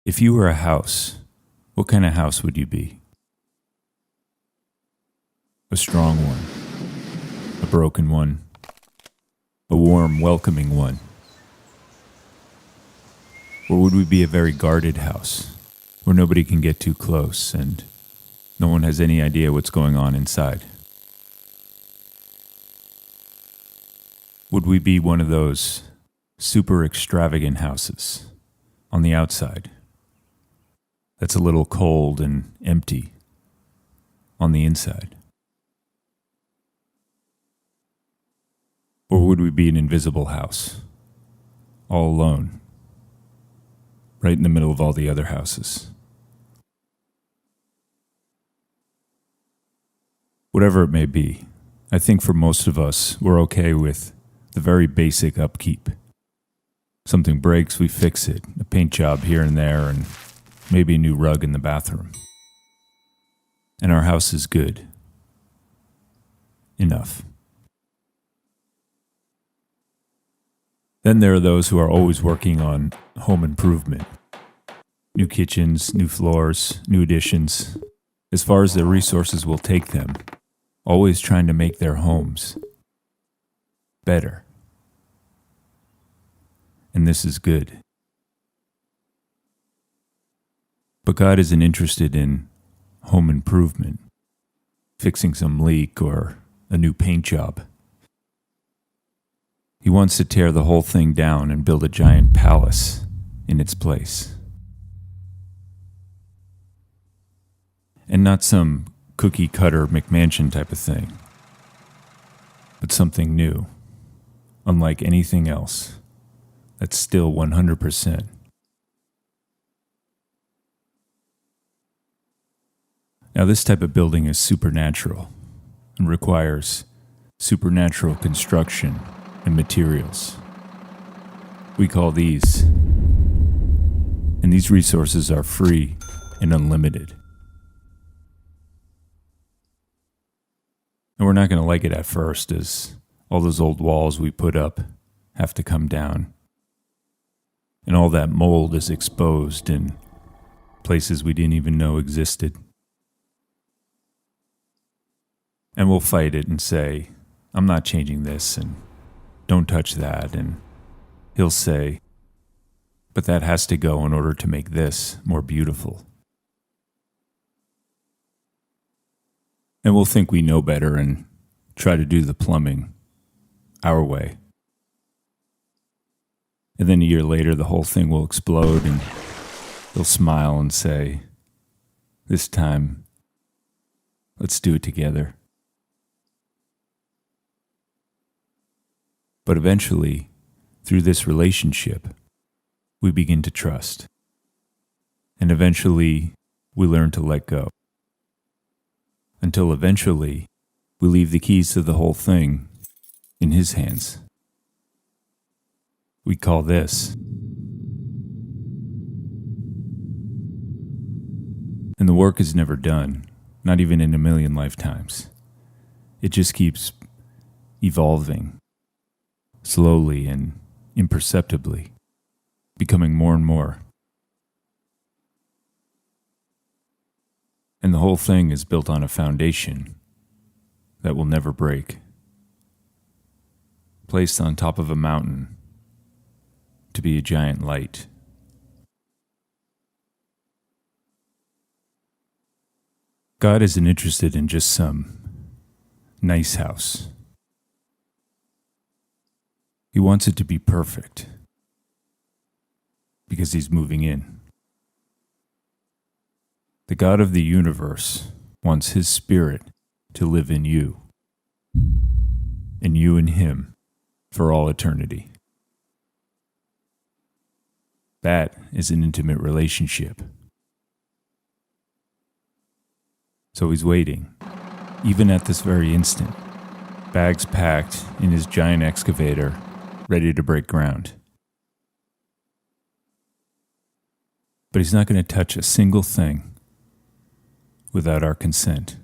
If you were a house, what kind of house would you be? A strong one, a broken one, a warm, welcoming one? Or would we be a very guarded house, where nobody can get too close and no one has any idea what's going on inside? Would we be one of those super extravagant houses on the outside that's a little cold and empty on the inside? Or would we be an invisible house, all alone, right in the middle of all the other houses? Whatever it may be, I think for most of us, we're okay with the very basic upkeep. Something breaks, we fix it, a paint job here and there, and maybe a new rug in the bathroom. And our house is good. Enough. Then there are those who are always working on home improvement. New kitchens, new floors, new additions, as far as their resources will take them, always trying to make their homes better. And this is good. But God isn't interested in home improvement, fixing some leak or a new paint job. He wants to tear the whole thing down and build a giant palace in its place. And not some cookie-cutter McMansion type of thing, but something new, unlike anything else, that's still 100%. Now, this type of building is supernatural and requires supernatural construction and materials. We call these, and these resources are free and unlimited. And we're not going to like it at first, as all those old walls we put up have to come down. And all that mold is exposed in places we didn't even know existed. And we'll fight it and say, I'm not changing this, and don't touch that. And he'll say, but that has to go in order to make this more beautiful. And we'll think we know better and try to do the plumbing our way. And then a year later, the whole thing will explode and he'll smile and say, this time, let's do it together. But eventually, through this relationship, we begin to trust. And eventually, we learn to let go. Until eventually, we leave the keys to the whole thing in his hands. We call this. And the work is never done, not even in a million lifetimes. It just keeps evolving, slowly and imperceptibly, becoming more and more. And the whole thing is built on a foundation that will never break, placed on top of a mountain to be a giant light. God isn't interested in just some nice house. He wants it to be perfect because he's moving in. The God of the universe wants his spirit to live in you, and you in him for all eternity. That is an intimate relationship. So he's waiting, even at this very instant, bags packed in his giant excavator, ready to break ground. But he's not going to touch a single thing without our consent.